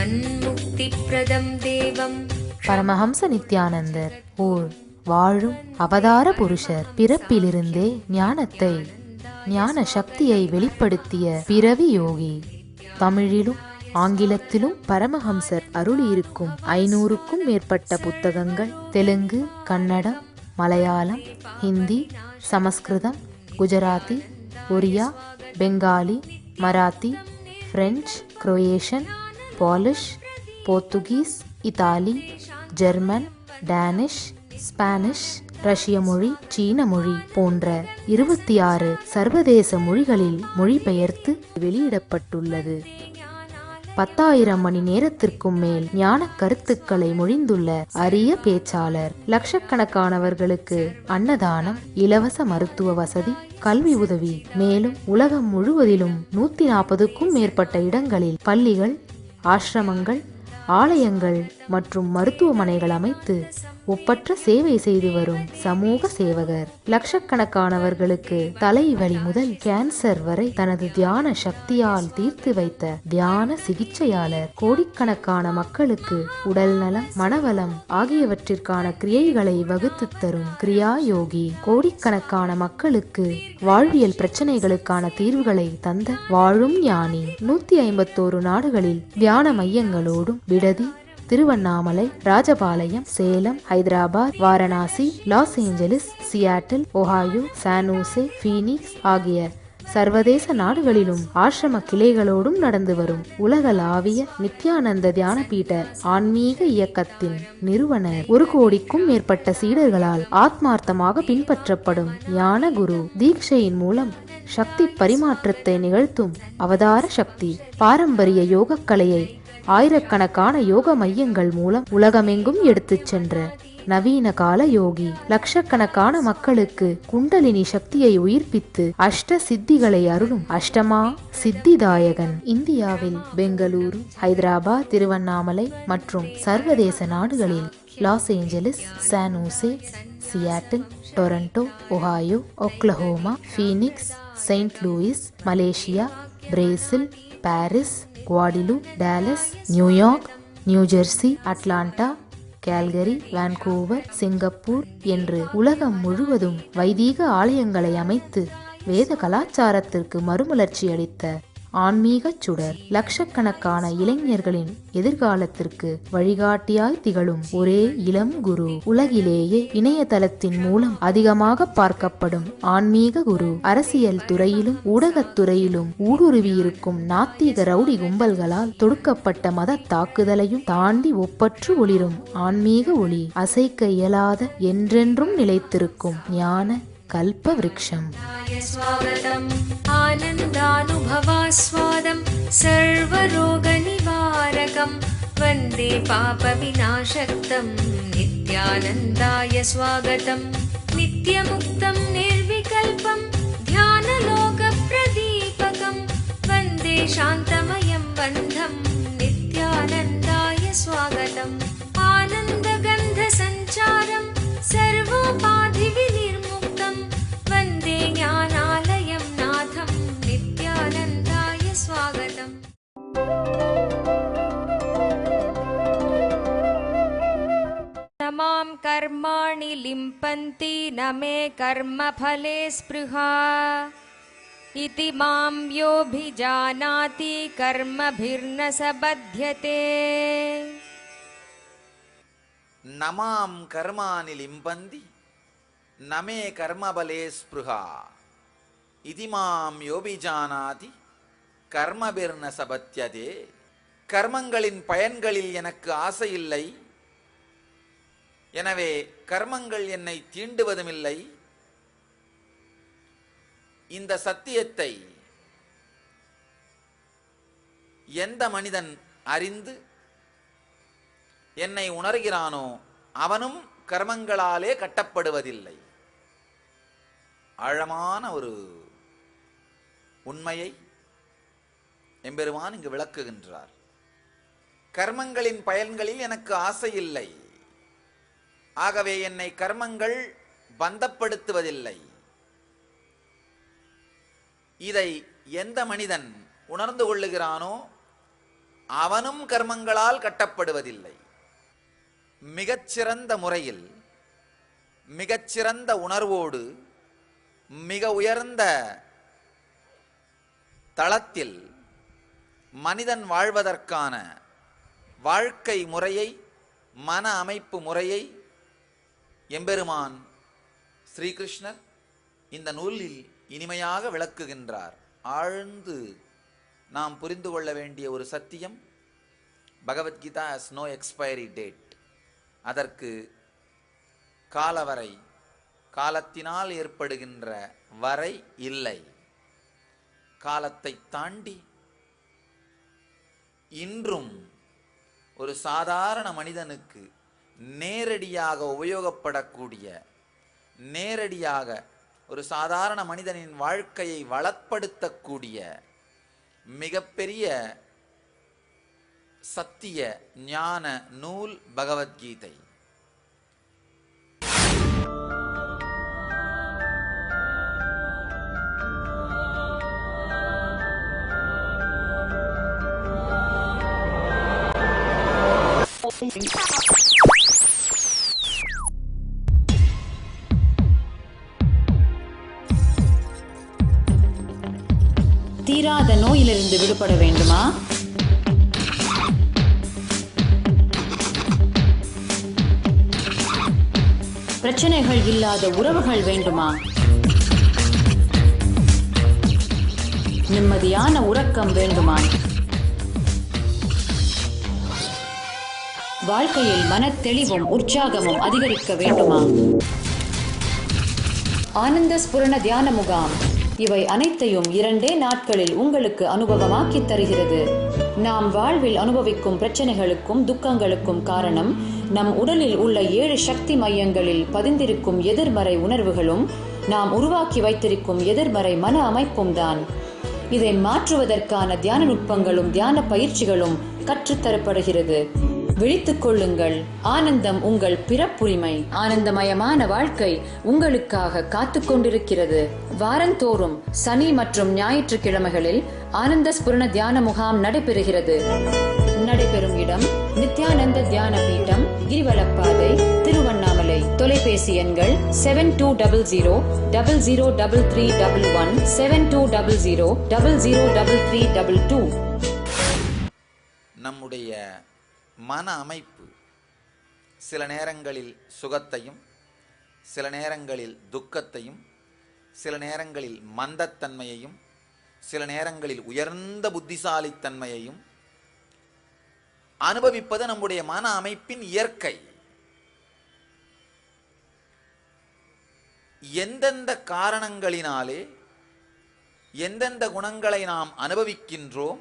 ஜீவன்முக்திப்ரதம் தேவம். பரமஹம்ச நித்யானந்தர் ஓர் வாழும் அவதார புருஷர். பிறப்பிலிருந்தே ஞான சக்தியை வெளிப்படுத்திய பிறவி யோகி. தமிழிலும் ஆங்கிலத்திலும் பரமஹம்சர் அருளியிருக்கும் 500க்கும் மேற்பட்ட புத்தகங்கள் Telugu, Kannada, Malayalam, Hindi, Sanskrit, Gujarati, Oriya, Bengali, Marathi, French, Croatian, Polish, Portuguese, Italy, German, Danish, Spanish, Russia மொழி, சீன மொழி போன்ற 26 சர்வதேச மொழிகளில் மொழிபெயர்த்து வெளியிடப்பட்டுள்ளது. 10,000 மணி நேரத்திற்கும் மேல் ஞான கருத்துக்களை மொழிந்துள்ள அரிய பேச்சாளர். லட்சக்கணக்கானவர்களுக்கு அன்னதானம், இலவச மருத்துவ வசதி, கல்வி உதவி, மேலும் உலகம் முழுவதிலும் 140க்கும் மேற்பட்ட இடங்களில் பள்ளிகள், ஆசிரமங்கள், ஆலயங்கள் மற்றும் மருத்துவமனைகள் அமைத்து ஒப்பற்ற சேவை செய்து வரும் சமூக சேவகர். லட்சக்கணக்கானவர்களுக்கு தலைவலி முதல் கேன்சர் வரை தனது தியான சக்தியால் தீர்த்து வைத்த தியான சிகிச்சையாளர். கோடிக்கணக்கான மக்களுக்கு உடல் நலம், மனவளம் ஆகியவற்றிற்கான கிரியைகளை வகுத்து தரும் கிரியா யோகி. கோடிக்கணக்கான மக்களுக்கு வாழ்வியல் பிரச்சனைகளுக்கான தீர்வுகளை தந்த வாழும் ஞானி. 151 நாடுகளில் தியான மையங்களோடும் விடுதி, Tiruvannamalai, Rajapalayam, Salem, Hyderabad, Varanasi, loss Angeles, Seattle, Ohio, San Jose, Phoenix ஆகிய சர்வதேச நாடுகளிலும் ஆசிரம கிளைகளோடும் நடந்து வரும் உலகளாவிய நித்யானந்த தியானபீட ஆன்மீக இயக்கத்தின் நிறுவனர். 1 கோடிக்கும் மேற்பட்ட சீடர்களால் ஆத்மார்த்தமாக பின்பற்றப்படும் ஞான குரு. தீட்சையின் மூலம் சக்தி பரிமாற்றத்தை நிகழ்த்தும் அவதார சக்தி. பாரம்பரிய யோகக்கலையை ஆயிரக்கணக்கான யோக மையங்கள் மூலம் உலகமெங்கும் எடுத்துச் சென்ற நவீன கால யோகி. லட்சக்கணக்கான மக்களுக்கு குண்டலினி சக்தியை உயிர்ப்பித்து அஷ்ட சித்திகளை அருளும் அஷ்டமா சித்திதாயகன். இந்தியாவில் பெங்களூரு, ஹைதராபாத், திருவண்ணாமலை மற்றும் சர்வதேச நாடுகளில் Los Angeles, San Jose, Seattle, Toronto, Ohio, Oklahoma, Phoenix, Saint Louis, Malaysia, Brazil, Paris, குவாடிலு, Dallas, New York, New Jersey, Atlanta, Calgary, Vancouver, Singapore என்று உலகம் முழுவதும் வைதீக ஆலயங்களை அமைத்து வேத கலாச்சாரத்திற்கு மறுமலர்ச்சி அளித்த ஆன்மீக சுடர். லட்சக்கணக்கான இளைஞர்களின் எதிர்காலத்திற்கு வழிகாட்டியாய் திகழும் ஒரே இளம் குரு. உலகிலேயே இணையதளத்தின் மூலம் அதிகமாக பார்க்கப்படும் ஆன்மீக குரு. அரசியல் துறையிலும் ஊடகத்துறையிலும் ஊடுருவியிருக்கும் நாத்திக ரவுடி கும்பல்களால் தொடுக்கப்பட்ட மத தாக்குதலையும் தாண்டி ஒப்பற்று ஒளிரும் ஆன்மீக ஒளி. அசைக்க இயலாத, என்றென்றும் நிலைத்திருக்கும் ஞான கல்ப விருட்சம். ஸ்வாகதம் ஆனந்தானுபவாஸ்வாதம் சர்வரோக நிவாரகம் வந்தே பாப விநாசக்தம் நித்யானந்தாய ஸ்வாகதம். நித்யமுக்தம் நிர்விகல்பம் தியானலோக பிரதீபகம் வந்தே சாந்தமயம் பந்தம் நித்யானந்தாய ஸ்வாகதம். ஆனந்தகந்த சஞ்சாரம் சர்வோபாதி விநிர்முக்தம் வந்தே ஞானாலயம் நாதம் நித்யானந்தாய ஸ்வாகதம். நமாம் கர்மாணி லிம்பந்தி நமே கர்மஃலே ஸ்ப்ருஹா இதி மாம் யோபிஜானாதி கர்மபிர்ன சபத்யதே. நமாம் கர்மாணி லிம்பந்தி நமே கர்மபலே ஸ்ப்ருஹா இதி மாம் யோபிஜானாதி கர்மபிர்ன சபத்யதே. கர்மங்களின் பயன்களில் எனக்கு ஆசை இல்லை, எனவே கர்மங்கள் என்னை தீண்டுவதுமில்லை. இந்த சத்தியத்தை எந்த மனிதன் அறிந்து என்னை உணர்கிறானோ அவனும் கர்மங்களாலே கட்டப்படுவதில்லை. ஆழமான ஒரு உண்மையை எம்பெருமான் இங்கு விளக்குகின்றார். கர்மங்களின் பயன்களில் எனக்கு ஆசை இல்லை, ஆகவே என்னை கர்மங்கள் பந்தப்படுத்துவதில்லை. இதை எந்த மனிதன் உணர்ந்து கொள்ளுகிறானோ அவனும் கர்மங்களால் கட்டப்படுவதில்லை. மிகச்சிறந்த முறையில், மிகச்சிறந்த உணர்வோடு, மிக உயர்ந்த தளத்தில் மனிதன் வாழ்வதற்கான வாழ்க்கை முறையை, மன அமைப்பு முறையை எம்பெருமான் ஸ்ரீகிருஷ்ணர் இந்த நூலில் இனிமையாக விளக்குகின்றார். ஆழ்ந்து நாம் புரிந்து கொள்ள வேண்டிய ஒரு சத்தியம், Bhagavad Gita has no expiry date. அதற்கு காலவரை, காலத்தினால் ஏற்படுகின்ற வரை இல்லை. காலத்தை தாண்டி இன்றும் ஒரு சாதாரண மனிதனுக்கு நேரடியாக உபயோகப்படக்கூடிய, நேரடியாக ஒரு சாதாரண மனிதனின் வாழ்க்கையை வளப்படுத்தக்கூடிய மிகப்பெரிய சத்திய ஞான நூல் பகவத்கீதை. தீராத நோயிலிருந்து விடுபட வேண்டுமா? பிரச்சனைகள் இல்லாத உறவுகள் வேண்டுமா? நிம்மதியான உறக்கம் வேண்டுமா? வாழ்க்கையில் மனத்தெளிவும் உற்சாகமும் அதிகரிக்க வேண்டுமா? ஆனந்த ஸ்புரண தியான முகாம் இவை அனைத்தையும் 2 நாட்களில் உங்களுக்கு அனுபவமாக்கி தருகிறது. நாம் வாழ்வில் அனுபவிக்கும் பிரச்சனைகளுக்கும் துக்கங்களுக்கும் காரணம் நம் உடலில் உள்ள 7 சக்தி மையங்களில் பதிந்திருக்கும் எதிர்மறை உணர்வுகளும் நாம் உருவாக்கி வைத்திருக்கும் எதிர்மறை மன அமைப்பும் தான். இதை மாற்றுவதற்கான தியான நுட்பங்களும் தியான பயிற்சிகளும் கற்றுத்தரப்படுகிறது. விழித்துக் கொள்ளுங்கள், ஆனந்தம் உங்கள் பிறப்புரிமை. ஆனந்தமயமான வாழ்க்கை உங்களுக்காக காத்து கொண்டிருக்கிறது. வாரந்தோறும் சனி மற்றும் ஞாயிற்றுக்கிழமைகளில் ஆனந்த ஸ்புரண தியான முகாம் நடைபெறுகிறது. நடைபெறும் இடம் நித்யானந்த தியான பீட்டம், கிரிவலப்பாதை, திருவண்ணாமலை. தொலைபேசி எண்கள் 7200003311, 7200003322. நம்முடைய மன அமைப்பு சில நேரங்களில் சுகத்தையும், சில நேரங்களில் துக்கத்தையும், சில நேரங்களில் மந்தத்தன்மையையும், சில நேரங்களில் உயர்ந்த புத்திசாலித்தன்மையையும் அனுபவிப்பது நம்முடைய மன அமைப்பின் இயற்கை. எந்தெந்த காரணங்களினாலே எந்தெந்த குணங்களை நாம் அனுபவிக்கின்றோம்,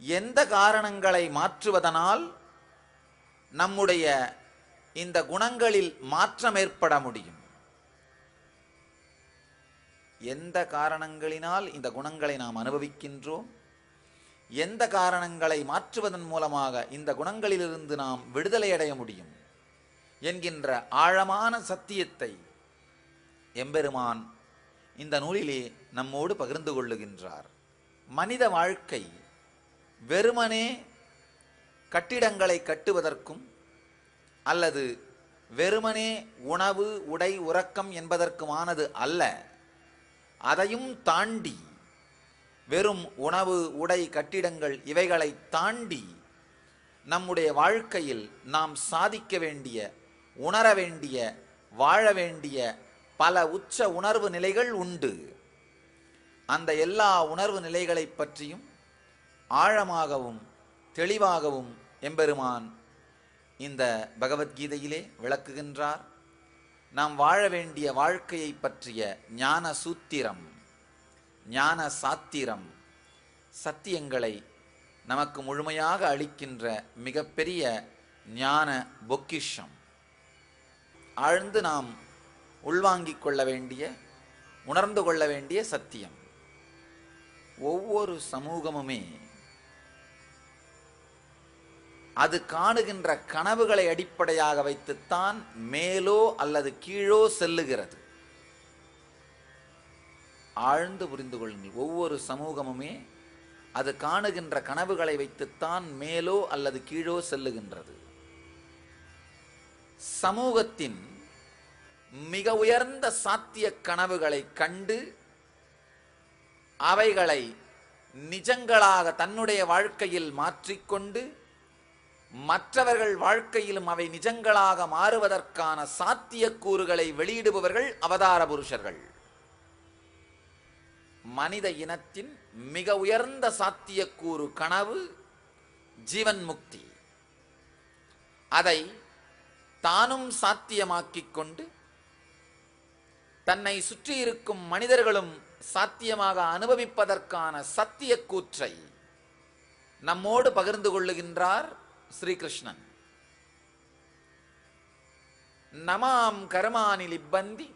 எந்த காரணங்களை மாற்றுவதனால் நம்முடைய இந்த குணங்களில் மாற்றம் ஏற்பட முடியும், எந்த காரணங்களினால் இந்த குணங்களை நாம் அனுபவிக்கின்றோம், எந்த காரணங்களை மாற்றுவதன் மூலமாக இந்த குணங்களிலிருந்து நாம் விடுதலை அடைய முடியும் என்கின்ற ஆழமான சத்தியத்தை எம்பெருமான் இந்த நூலிலே நம்மோடு பகிர்ந்து கொள்ளுகின்றார். மனித வாழ்க்கை வெறுமனே கட்டிடங்களை கட்டுவதற்கும் அல்லது வெறுமனே உணவு, உடை, உறக்கம் என்பதற்குமானது அல்ல. அதையும் தாண்டி, வெறும் உணவு, உடை, கட்டிடங்கள் இவைகளை தாண்டி நம்முடைய வாழ்க்கையில் நாம் சாதிக்க வேண்டிய, உணர வேண்டிய, வாழ வேண்டிய பல உச்ச உணர்வு நிலைகள் உண்டு. அந்த எல்லா உணர்வு நிலைகளை பற்றியும் ஆழமாகவும் தெளிவாகவும் எம்பெருமான் இந்த பகவத்கீதையிலே விளக்குகின்றார். நாம் வாழ வேண்டிய வாழ்க்கையை பற்றிய ஞான சூத்திரம், ஞான சாத்திரம், சத்தியங்களை நமக்கு முழுமையாக அளிக்கின்ற மிகப்பெரிய ஞான பொக்கிஷம். ஆழ்ந்து நாம் உள்வாங்கிக் கொள்ள வேண்டிய, உணர்ந்து கொள்ள வேண்டிய சத்தியம். ஒவ்வொரு சமூகமுமே அது காணுகின்ற கனவுகளை அடிப்படையாக வைத்துத்தான் மேலோ அல்லது கீழோ செல்லுகிறது. ஆழ்ந்து புரிந்து கொள்ளுங்கள். ஒவ்வொரு சமூகமுமே அது காணுகின்ற கனவுகளை வைத்துத்தான் மேலோ அல்லது கீழோ செல்லுகின்றது. சமூகத்தின் மிக உயர்ந்த சாத்திய கனவுகளை கண்டு அவைகளை நிஜங்களாக தன்னுடைய வாழ்க்கையில் மாற்றிக்கொண்டு மற்றவர்கள் வாழ்க்கையிலும் அவை நிஜங்களாக மாறுவதற்கான சாத்தியக்கூறுகளை வெளியிடுபவர்கள் அவதார புருஷர்கள். மனித இனத்தின் மிக உயர்ந்த சாத்தியக்கூறு கனவு ஜீவன் முக்தி. அதை தானும் சாத்தியமாக்கிக் கொண்டு தன்னை சுற்றி இருக்கும் மனிதர்களும் சாத்தியமாக அனுபவிப்பதற்கான சத்திய கூற்றை நம்மோடு பகிர்ந்து கொள்ளுகின்றார் ஸ்ரீகிருஷ்ணன். நமாம் கர்மாணி லிப்பந்தி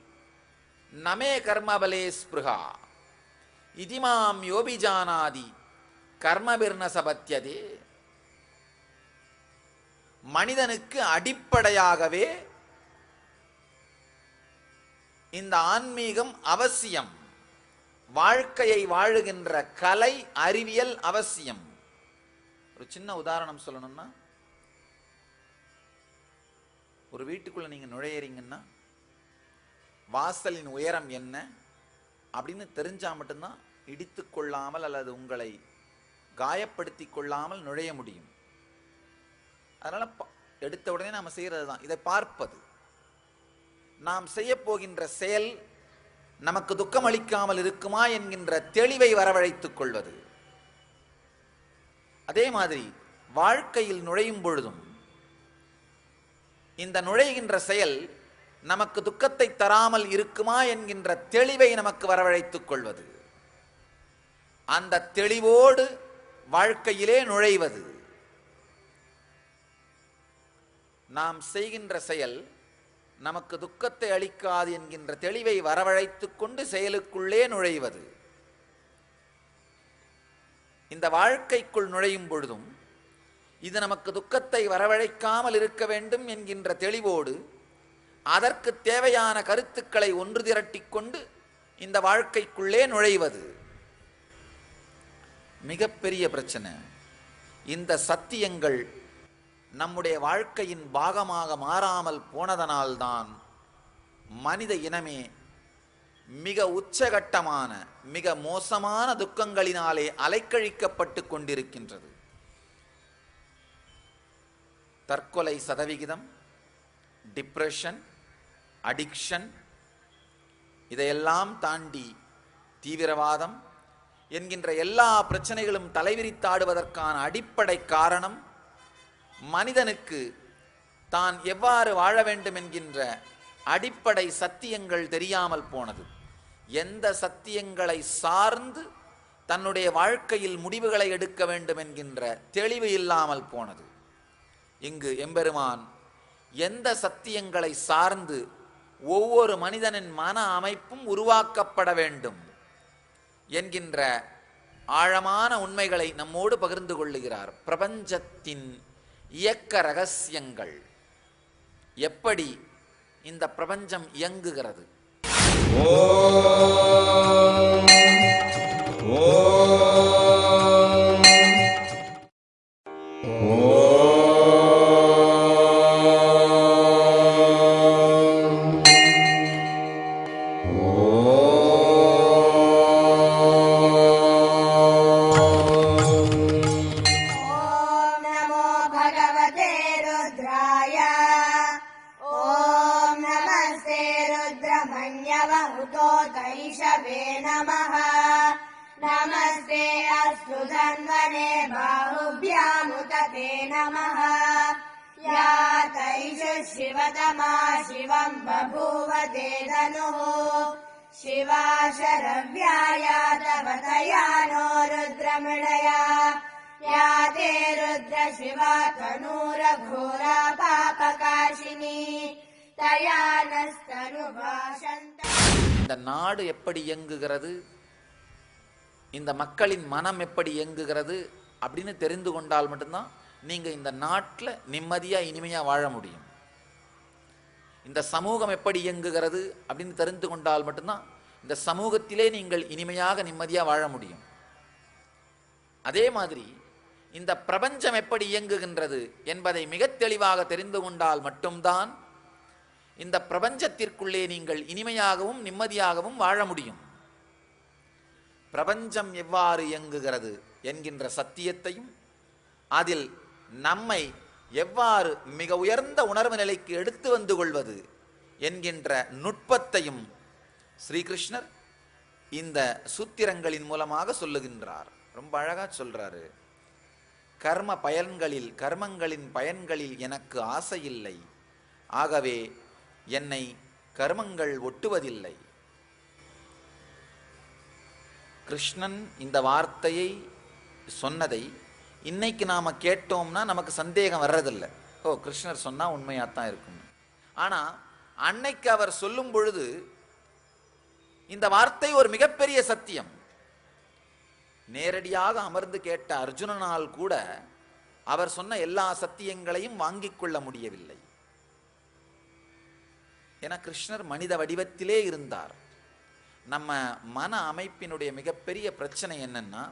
நமே கர்மபலே ஸ்பிருஹா இதிமாம் யோபிஜானாதி கர்மபிர்ன சபத்யதே. மனிதனுக்கு அடிப்படையாகவே இந்த ஆன்மீகம் அவசியம். வாழ்க்கையை வாழுகின்ற கலை அறிவியல் அவசியம். ஒரு சின்ன உதாரணம் சொல்லணும்னா, ஒரு வீட்டுக்குள்ள நீங்க நுழையறீங்கன்னா வாசலின் உயரம் என்ன அப்படின்னு தெரிஞ்சா மட்டும்தான் இடித்து கொள்ளாமல் அல்லது உங்களை காயப்படுத்தி கொள்ளாமல் நுழைய முடியும். அதனால எடுத்த உடனே நாம செய்யறது தான் இதை பார்ப்பது. நாம் செய்ய போகின்ற செயல் நமக்கு துக்கம் அளிக்காமல் இருக்குமா என்கின்ற தெளிவை வரவழைத்துக் கொள்வது. அதே மாதிரி வாழ்க்கையில் நுழையும் பொழுதும் இந்த நுழைகின்ற செயல் நமக்கு துக்கத்தை தராமல் இருக்குமா என்கின்ற தெளிவை நமக்கு வரவழைத்துக் கொள்வது. அந்த தெளிவோடு வாழ்க்கையிலே நுழைவது. நாம் செய்கின்ற செயல் நமக்கு துக்கத்தை அளிக்காது என்கின்ற தெளிவை வரவழைத்துக் கொண்டு செயலுக்குள்ளே நுழைவது. இந்த வாழ்க்கைக்குள் நுழையும் பொழுதும் இது நமக்கு துக்கத்தை வரவழைக்காமல் இருக்க வேண்டும் என்கின்ற தெளிவோடு அதற்கு தேவையான கருத்துக்களை ஒன்று திரட்டிக் கொண்டு இந்த வாழ்க்கைக்குள்ளே நுழைவது. மிகப்பெரிய பிரச்சனை. இந்த சத்தியங்கள் நம்முடைய வாழ்க்கையின் பாகமாக மாறாமல் போனதனால்தான் மனித இனமே மிக உச்சகட்டமான மிக மோசமான துக்கங்களினாலே அலைக்கழிக்கப்பட்டு கொண்டிருக்கின்றது. தற்கொலை சதவிகிதம், டிப்ரெஷன், அடிக்ஷன், இதையெல்லாம் தாண்டி தீவிரவாதம் என்கின்ற எல்லா பிரச்சனைகளும் தலைவிரித்தாடுவதற்கான அடிப்படை காரணம் மனிதனுக்கு தான் எவ்வாறு வாழ வேண்டும் என்கின்ற அடிப்படை சத்தியங்கள் தெரியாமல் போனது. எந்த சத்தியங்களை சார்ந்து தன்னுடைய வாழ்க்கையில் முடிவுகளை எடுக்க வேண்டும் என்கின்ற தெளிவு இல்லாமல் போனது. இங்கு எம்பெருமான் எந்த சத்தியங்களை சார்ந்து ஒவ்வொரு மனிதனின் மன அமைப்பும் உருவாக்கப்பட வேண்டும் என்கின்ற ஆழமான உண்மைகளை நம்மோடு பகிர்ந்து கொள்ளுகிறார். பிரபஞ்சத்தின் இயக்க ரகசியங்கள், எப்படி இந்த பிரபஞ்சம் இயங்குகிறது. नमस्ते अस्तु धन्वने बाहुभ्यामुतते नमः। या तैष शिवतमा शिवं बभूव ते धनुः शिवा शरव्याया तव तया नो रुद्रमृडया। या ते रुद्र शिवा तनूरघोरा पापकाशिनी तया नस्तनुभाषन्त। இந்த நாடு எப்படி இயங்குகிறது, இந்த மக்களின் மனம் எப்படி இயங்குகிறது அப்படின்னு தெரிந்து கொண்டால் மட்டும்தான் நீங்க இந்த நாட்டில் நிம்மதியா இனிமையா வாழ முடியும். இந்த சமூகம் எப்படி இயங்குகிறது அப்படின்னு தெரிந்து கொண்டால் மட்டும்தான் இந்த சமூகத்திலே நீங்கள் இனிமையாக நிம்மதியா வாழ முடியும். அதே மாதிரி இந்த பிரபஞ்சம் எப்படி இயங்குகின்றது என்பதை மிக தெளிவாக தெரிந்து கொண்டால் மட்டும்தான் இந்த பிரபஞ்சத்திற்குள்ளே நீங்கள் இனிமையாகவும் நிம்மதியாகவும் வாழ முடியும். பிரபஞ்சம் எவ்வாறு இயங்குகிறது என்கின்ற சத்தியத்தையும் அதில் நம்மை எவ்வாறு மிக உயர்ந்த உணர்வு நிலைக்கு எடுத்து வந்து கொள்வது என்கின்ற நுட்பத்தையும் ஸ்ரீகிருஷ்ணர் இந்த சூத்திரங்களின் மூலமாக சொல்லுகின்றார். ரொம்ப அழகா சொல்றாரு. கர்மங்களின் பயன்களில் எனக்கு ஆசை இல்லை, ஆகவே என்னை கர்மங்கள் ஒட்டுவதில்லை. கிருஷ்ணன் இந்த வார்த்தையை சொன்னதை இன்னைக்கு நாம கேட்டோம்னா நமக்கு சந்தேகம் வர்றதில்லை. ஓ, கிருஷ்ணர் சொன்னா உண்மையாத்தான் இருக்கும். ஆனா அன்னைக்கு அவர் சொல்லும் பொழுது இந்த வார்த்தை ஒரு மிகப்பெரிய சத்தியம். நேரடியாக அமர்ந்து கேட்ட அர்ஜுனனால் கூட அவர் சொன்ன எல்லா சத்தியங்களையும் வாங்கிக் கொள்ள முடியவில்லை. என கிருஷ்ணர் மனித வடிவத்திலே இருந்தார். நம்ம மன அமைப்பினுடைய மிகப்பெரிய பிரச்சனை என்னன்னா,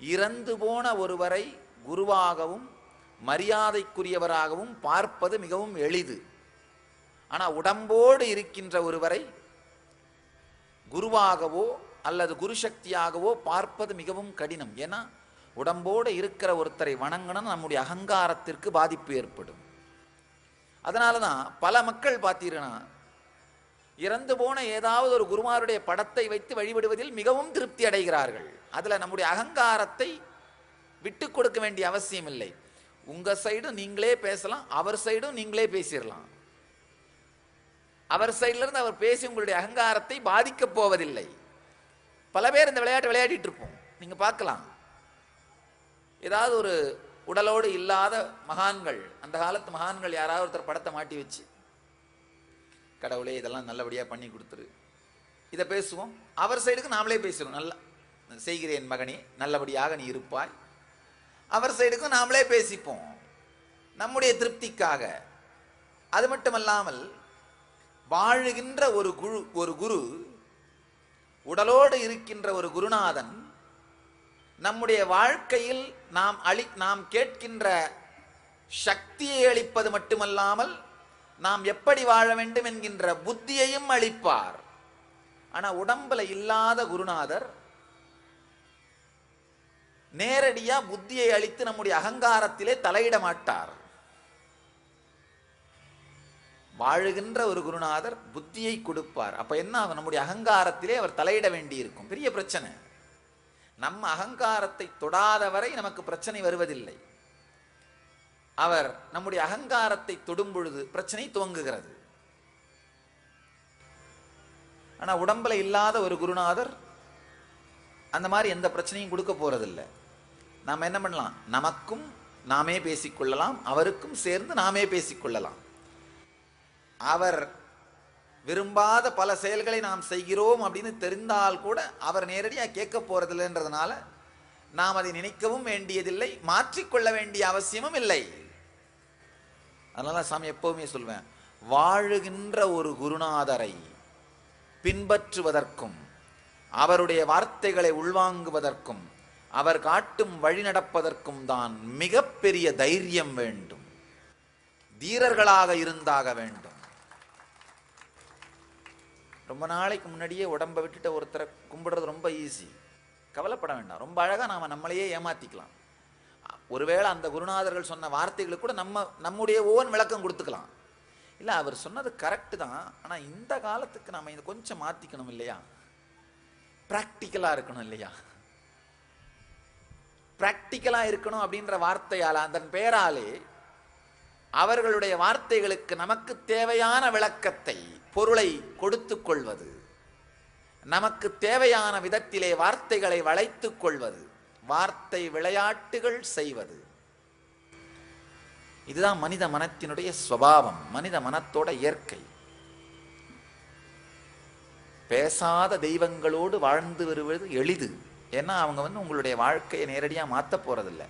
இறந்து போன ஒருவரை குருவாகவும் மரியாதைக்குரியவராகவும் பார்ப்பது மிகவும் எளிது. ஆனால் உடம்போடு இருக்கின்ற ஒருவரை குருவாகவோ அல்லது குரு சக்தியாகவோ பார்ப்பது மிகவும் கடினம். ஏன்னா உடம்போடு இருக்கிற ஒருத்தரை வணங்கணும், நம்முடைய அகங்காரத்திற்கு பாதிப்பு ஏற்படும். அதனால தான் பல மக்கள் பார்த்தீங்கன்னா இறந்து போன ஏதாவது ஒரு குருமாருடைய படத்தை வைத்து வழிபடுவதில் மிகவும் திருப்தி அடைகிறார்கள். அதில் நம்முடைய அகங்காரத்தை விட்டு கொடுக்க வேண்டிய அவசியம் இல்லை. உங்கள் சைடும் நீங்களே பேசலாம், அவர் சைடும் நீங்களே பேசிடலாம். அவர் சைட்லேருந்து அவர் பேசி உங்களுடைய அகங்காரத்தை பாதிக்கப் போவதில்லை. பல பேர் இந்த விளையாட்டு விளையாடிட்டு இருப்போம். நீங்கள் பார்க்கலாம், ஏதாவது ஒரு உடலோடு இல்லாத மகான்கள், அந்த காலத்து மகான்கள் யாராவது ஒருத்தர் படத்தை மாட்டி வச்சு, கடவுளே இதெல்லாம் நல்லபடியாக பண்ணி கொடுத்துரு, இதை பேசுவோம். அவர் சைடுக்கு நாமளே பேசுகிறோம், நல்லா செய்கிறேன் மகனே, நல்லபடியாக நீ இருப்பாய். அவர் சைடுக்கும் நாமளே பேசிப்போம் நம்முடைய திருப்திக்காக. அது மட்டுமல்லாமல் வாழுகின்ற ஒரு குரு, உடலோடு இருக்கின்ற ஒரு குருநாதன் நம்முடைய வாழ்க்கையில் நாம் கேட்கின்ற சக்தியை அளிப்பது மட்டுமல்லாமல் நாம் எப்படி வாழ வேண்டும் என்கின்ற புத்தியையும் அளிப்பார். ஆனால் உடம்புல இல்லாத குருநாதர் நேரடியா புத்தியை அளித்து நம்முடைய அகங்காரத்திலே தலையிட மாட்டார். வாழுகின்ற ஒரு குருநாதர் புத்தியை கொடுப்பார். அப்ப என்ன ஆகும்? நம்முடைய அகங்காரத்திலே அவர் தலையிட வேண்டி இருக்கும். பெரிய பிரச்சனை. நம்ம அகங்காரத்தை தொடாதவரை நமக்கு பிரச்சனை வருவதில்லை. அவர் நம்முடைய அகங்காரத்தை தொடும் பொழுது பிரச்சனை துவங்குகிறது. ஆனா உடம்புல இல்லாத ஒரு குருநாதர் அந்த மாதிரி எந்த பிரச்சனையும் கொடுக்க போறதில்லை. நாம் என்ன பண்ணலாம்? நமக்கும் நாமே பேசிக்கொள்ளலாம், அவருக்கும் சேர்ந்து நாமே பேசிக்கொள்ளலாம். அவர் விரும்பாத பல செயல்களை நாம் செய்கிறோம் அப்படின்னு தெரிந்தால் கூட அவர் நேரடியாக கேட்க போறதில்லைன்றதுனால நாம் அதை நினைக்கவும் வேண்டியதில்லை, மாற்றிக்கொள்ள வேண்டிய அவசியமும் இல்லை. அதனால சாமி எப்பவுமே சொல்வேன், வாழுகின்ற ஒரு குருநாதரை பின்பற்றுவதற்கும் அவருடைய வார்த்தைகளை உள்வாங்குவதற்கும் அவர் காட்டும் வழி நடப்பதற்கும் தான் மிகப்பெரிய தைரியம் வேண்டும். தீரர்களாக இருந்தாக வேண்டும். ரொம்ப நாளைக்கு முன்னாடியே உடம்பை விட்டுட்டு ஒருத்தரை கும்பிடுறது ரொம்ப ஈஸி, கவலைப்பட வேண்டாம். ரொம்ப அழகாக நாம் நம்மளையே ஏமாத்திக்கலாம். ஒருவேளை அந்த குருநாதர்கள் சொன்ன வார்த்தைகளுக்கு கூட நம்முடைய ஓன் விளக்கம் கொடுத்துக்கலாம். இல்லை, அவர் சொன்னது கரெக்டு தான், ஆனால் இந்த காலத்துக்கு நம்ம இதை கொஞ்சம் மாற்றிக்கணும் இல்லையா? ப்ராக்டிக்கலாக இருக்கணும் இல்லையா? ப்ராக்டிக்கலாக இருக்கணும் அப்படின்ற வார்த்தையால், அதன் பெயராலே அவர்களுடைய வார்த்தைகளுக்கு நமக்கு தேவையான விளக்கத்தை, பொருளை கொடுத்து கொள்வது, நமக்கு தேவையான விதத்திலே வார்த்தைகளை வளைத்துக் கொள்வது, வார்த்தை விளையாட்டுகள் செய்வது, இதுதான் மனித மனத்தினுடைய சுபாவம், மனித மனத்தோட இயற்கை. பேசாத தெய்வங்களோடு வாழ்ந்து வருவது எளிது. ஏன்னா அவங்க உங்களுடைய வாழ்க்கையை நேரடியாக மாற்ற போறதில்லை.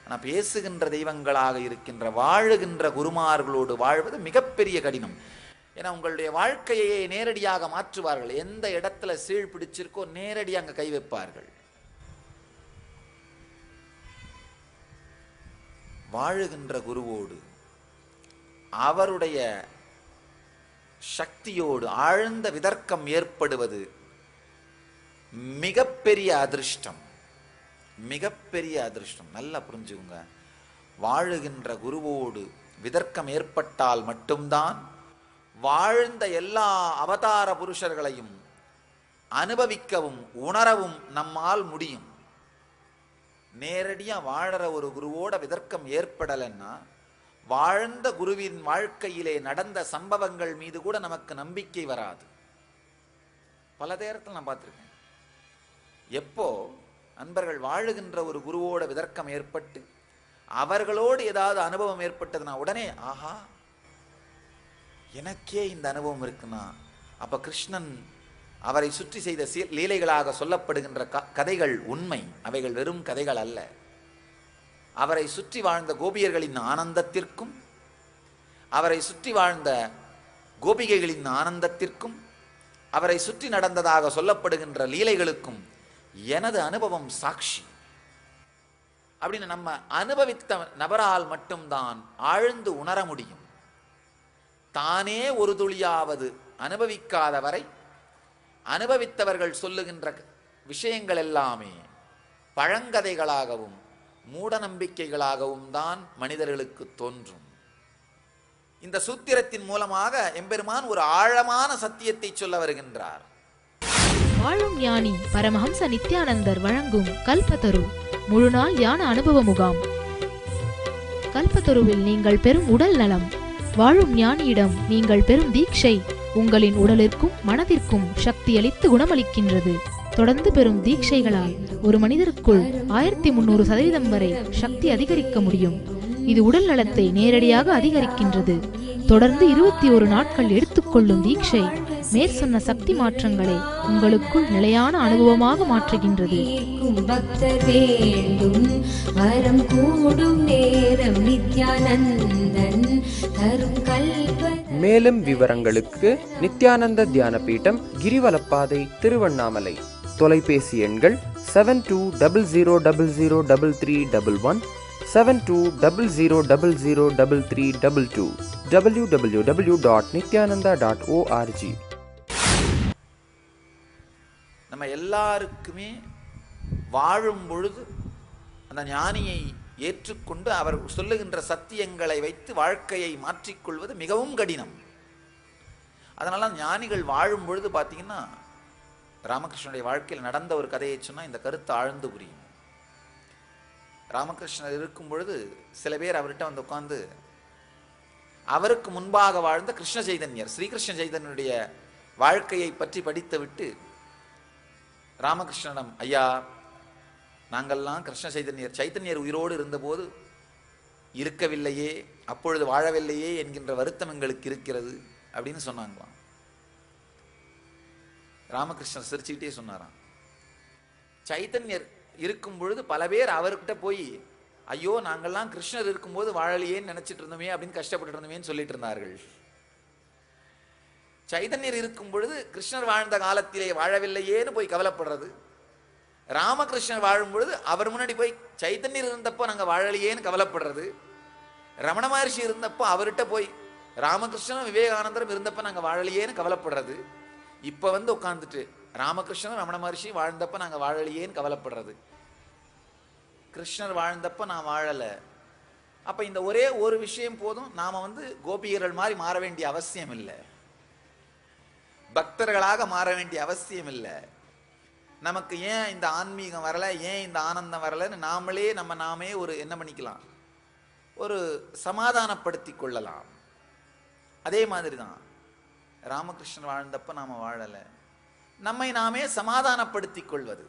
ஆனால் பேசுகின்ற தெய்வங்களாக இருக்கின்ற வாழுகின்ற குருமார்களோடு வாழ்வது மிகப்பெரிய கடினம். ஏன்னா உங்களுடைய வாழ்க்கையை நேரடியாக மாற்றுவார்கள். எந்த இடத்துல சீழ் பிடிச்சிருக்கோ நேரடியாக அங்கே கை வைப்பார்கள். வாழுகின்ற குருவோடு அவருடைய சக்தியோடு ஆழ்ந்த விதர்க்கம் ஏற்படுவது மிகப்பெரிய அதிர்ஷ்டம். மிகப்பெரிய அதிர்ஷ்டம். நல்லா புரிஞ்சுங்க. வாழுகின்ற குருவோடு விதர்க்கம் ஏற்பட்டால் மட்டும்தான் வாழ்ந்த எல்லா அவதார புருஷர்களையும் அனுபவிக்கவும் உணரவும் நம்மால் முடியும். நேரடியாக வாழற ஒரு குருவோட விதர்க்கம் ஏற்படலைன்னா வாழ்ந்த குருவின் வாழ்க்கையிலே நடந்த சம்பவங்கள் மீது கூட நமக்கு நம்பிக்கை வராது. பல நேரத்தில் நான் பார்த்துருக்கேன். எப்போ அன்பர்கள் வாழுகின்ற ஒரு குருவோட விதர்க்கம் ஏற்பட்டு அவர்களோடு ஏதாவது அனுபவம் ஏற்பட்டதுன்னா உடனே ஆஹா, எனக்கே இந்த அனுபவம் இருக்குன்னா அப்ப கிருஷ்ணன் அவரை சுற்றி செய்த லீலைகளாக சொல்லப்படுகின்ற கதைகள் உண்மை, அவைகள் வெறும் கதைகள் அல்ல. அவரை சுற்றி வாழ்ந்த கோபியர்களின் ஆனந்தத்திற்கும் அவரை சுற்றி வாழ்ந்த கோபிகைகளின் ஆனந்தத்திற்கும் அவரை சுற்றி நடந்ததாக சொல்லப்படுகின்ற லீலைகளுக்கும் எனது அனுபவம் சாட்சி அப்படின்னு நம்ம அனுபவித்த நபரால் மட்டும்தான் ஆழ்ந்து உணர முடியும். தானே ஒரு துளியாவது அனுபவிக்காதவரை அனுபவித்தவர்கள் சொல்லுகின்ற விஷயங்கள் எல்லாமே பழங்கதைகளாகவும் மூட நம்பிக்கைகளாகவும் தான் மனிதர்களுக்கு தோன்றும். இந்த சூத்திரத்தின் மூலமாக எம்பெருமான் ஒரு ஆழமான சத்தியத்தை சொல்ல வருகின்றார். வாழும் ஞானி பரமஹம்ச நித்யானந்தர் வழங்கும் கல்பத்தரு முழுநாள் ஞான அனுபவ முகாம். கல்பத்தருவில் நீங்கள் பெறும் உடல் நலம், வாழும் ஞானியிடம் நீங்கள் பெறும் தீட்சை உங்களின் உடலிற்கும் மனதிற்கும் சக்தியளித்து குணமளிக்கின்றது. தொடர்ந்து பெறும் தீட்சைகளால் ஒரு மனிதருக்குள் 1300% வரை சக்தி அதிகரிக்க முடியும். இது உடல் நலத்தை நேரடியாக அதிகரிக்கின்றது. தொடர்ந்து 21 நாட்கள் எடுத்துக்கொள்ளும் தீட்சை மேற்சொன்ன சக்தி மாற்றங்களை உங்களுக்குள் நிலையான அனுபவமாக மாற்றுகின்றது. பக்தர் வேண்டும் வரம் கூடும் நேரம் நித்யானந்தன் தரும் கல்ப. மேலும் விவரங்களுக்கு நித்யானந்த தியான பீடம், கிரிவலப்பாதை, திருவண்ணாமலை. தொலைபேசி எண்கள் 7200003311, 7200003322, www.nityananda.org. நம்ம எல்லாருக்குமே வாழும் பொழுது அந்த ஞானியை ஏற்றுக்கொண்டு அவர் சொல்லுகின்ற சத்தியங்களை வைத்து வாழ்க்கையை மாற்றிக்கொள்வது மிகவும் கடினம். அதனால ஞானிகள் வாழும் பொழுது பார்த்தீங்கன்னா, ராமகிருஷ்ணனுடைய வாழ்க்கையில் நடந்த ஒரு கதையை சொன்னால் இந்த கருத்து ஆழ்ந்து புரியும். ராமகிருஷ்ணர் இருக்கும் பொழுது சில பேர் அவர்கிட்ட வந்து உட்கார்ந்து அவருக்கு முன்பாக வாழ்ந்த கிருஷ்ண சைதன்யர், ஸ்ரீகிருஷ்ண சைதன்யனுடைய வாழ்க்கையை பற்றி படித்து விட்டு ராமகிருஷ்ணனிடம், ஐயா, நாங்கள்லாம் கிருஷ்ண சைதன்யர் உயிரோடு இருந்தபோது இருக்கவில்லையே, அப்பொழுது வாழவில்லையே என்கின்ற வருத்தம் எங்களுக்கு இருக்கிறது அப்படின்னு சொன்னாங்களாம். ராமகிருஷ்ணர் சிரிச்சுக்கிட்டே சொன்னாராம், சைதன்யர் இருக்கும் பொழுது பல பேர் அவர்கிட்ட போய், ஐயோ நாங்கள்லாம் கிருஷ்ணர் இருக்கும்போது வாழலையேன்னு நினைச்சிட்டு இருந்தோமே அப்படின்னு கஷ்டப்பட்டு இருந்தோமேன்னு சொல்லிட்டு இருந்தார்கள். சைதன்யர் இருக்கும் பொழுது கிருஷ்ணர் வாழ்ந்த காலத்திலே வாழவில்லையேன்னு போய் கவலைப்படுறது, ராமகிருஷ்ணர் வாழும் பொழுது அவர் முன்னாடி போய் சைதன்யர் இருந்தப்போ நாங்கள் வாழலையேன்னு கவலைப்படுறது, ரமண மகர்ஷி இருந்தப்போ அவர்கிட்ட போய் ராமகிருஷ்ணனும் விவேகானந்தரும் இருந்தப்போ நாங்கள் வாழலையேன்னு கவலைப்படுறது, இப்போ வந்து உட்காந்துட்டு ராமகிருஷ்ணனும் ரமண மகர்ஷி வாழ்ந்தப்போ நாங்கள் வாழலையேன்னு கவலைப்படுறது, கிருஷ்ணர் வாழ்ந்தப்போ நான் வாழலை. அப்போ இந்த ஒரே ஒரு விஷயம் போதும், நாம் வந்து கோபியர்கள் மாதிரி மாற வேண்டிய அவசியம் இல்லை, பக்தர்களாக மாற வேண்டிய அவசியம் இல்லை. நமக்கு ஏன் இந்த ஆன்மீகம் வரலை, ஏன் இந்த ஆனந்தம் வரலைன்னு நாமே ஒரு என்ன பண்ணிக்கலாம், ஒரு சமாதானப்படுத்தி கொள்ளலாம். அதே மாதிரி தான் ராமகிருஷ்ணன் வாழ்ந்தப்ப நாம் வாழலை, நம்மை நாமே சமாதானப்படுத்தி கொள்வது.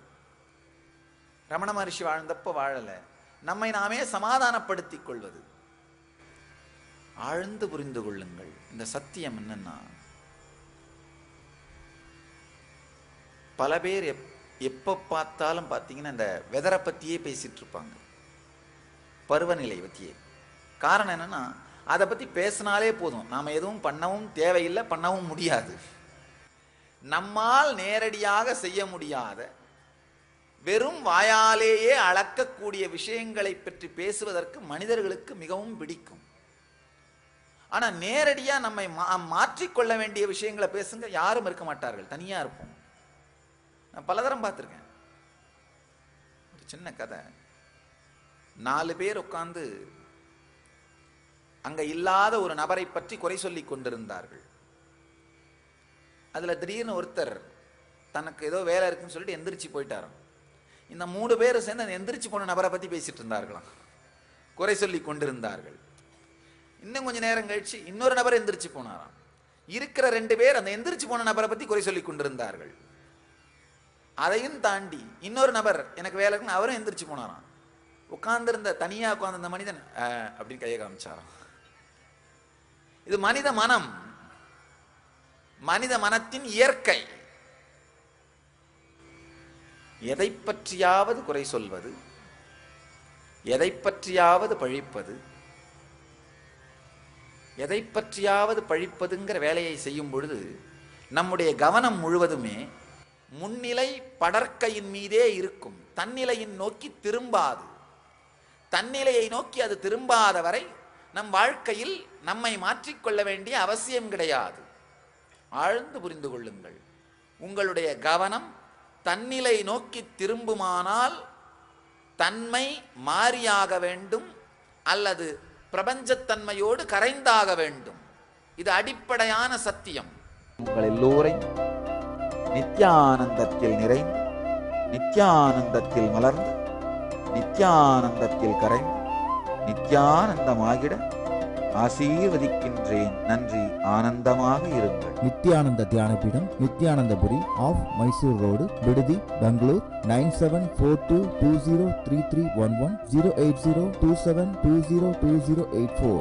ரமண மகர்ஷி வாழ்ந்தப்ப வாழலை, நம்மை நாமே சமாதானப்படுத்தி கொள்வது. ஆழ்ந்து புரிந்து கொள்ளுங்கள். இந்த சத்தியம் என்னன்னா, பல பேர் எப்போ பார்த்தாலும் பார்த்தீங்கன்னா இந்த வெதரை பற்றியே பேசிட்டு இருப்பாங்க, பருவநிலை பற்றியே. காரணம் என்னன்னா, அதை பற்றி பேசினாலே போதும், நாம் எதுவும் பண்ணவும் தேவையில்லை, பண்ணவும் முடியாது. நம்மால் நேரடியாக செய்ய முடியாத வெறும் வாயாலேயே அளக்கக்கூடிய விஷயங்களை பற்றி பேசுவதற்கு மனிதர்களுக்கு மிகவும் பிடிக்கும். ஆனா நேரடியா நம்மை மாற்றிக்கொள்ள வேண்டிய விஷயங்களை பேசுங்க யாரும் இருக்க மாட்டார்கள், தனியா இருப்போம். நான் பலதரம் பார்த்திருக்கேன். ஒரு சின்ன கதை. 4 பேர் உட்கார்ந்து அங்க இல்லாத ஒரு நபரை பற்றி குறை சொல்லிக் கொண்டிருந்தார்கள். அதுல திடீர்னு ஒருத்தர் தனக்கு ஏதோ வேலை இருக்குன்னு சொல்லிட்டு எந்திரிச்சு போயிட்டாராம். இந்த 3 பேர் சேர்ந்து அந்த எந்திரிச்சு போன நபரை பத்தி பேசிட்டு இருந்தார்களாம், குறை சொல்லி கொண்டிருந்தார்கள். இன்னும் கொஞ்ச நேரம் கழிச்சு இன்னொரு நபர் எந்திரிச்சு போனாராம். இருக்கிற 2 பேர் அந்த எந்திரிச்சு போன நபரை பத்தி குறை சொல்லி கொண்டிருந்தார்கள். அதையும் தாண்டி இன்னொரு நபர் எனக்கு வேலை இருக்குன்னு அவரும் எந்திரிச்சு போனாராம். உட்கார்ந்திருந்த தனியா உட்கார்ந்த மனிதன் அப்படின்னு கையை காமிச்சாராம். இது மனித மனம், மனித மனத்தின் இயற்கை. எதை பற்றியாவது குறை சொல்வது, எதை பற்றியாவது பழிப்பது, எதை பற்றியாவது பழிப்பதுங்கிற வேலையை செய்யும் பொழுது நம்முடைய கவனம் முழுவதுமே முன்னிலை படற்கையின் மீதே இருக்கும், தன்னிலையின் நோக்கி திரும்பாது. தன்னிலையை நோக்கி அது திரும்பாத வரை நம் வாழ்க்கையில் நம்மை மாற்றிக்கொள்ள வேண்டிய அவசியம் கிடையாது. ஆழ்ந்து புரிந்து கொள்ளுங்கள். உங்களுடைய கவனம் தன்னிலை நோக்கி திரும்புமானால் தன்மை மாறியாக வேண்டும் அல்லது பிரபஞ்சத்தன்மையோடு கரைந்தாக வேண்டும். இது அடிப்படையான சத்தியம். உங்கள் எல்லோரையும் நித்யானந்தத்தில் நிறைந்து, நித்யானந்தத்தில் மலர்ந்து, நித்யானந்தத்தில் கரைந்து, நித்யானந்தமாகிட ஆசீர்வதிக்கின்றேன். நன்றி. ஆனந்தமாக இருங்கள். நித்யானந்த தியானபீடம், நித்யானந்தபுரி ஆஃப் மைசூர் ரோடு, விடுதி, பெங்களூர். 9742203311 08027202084.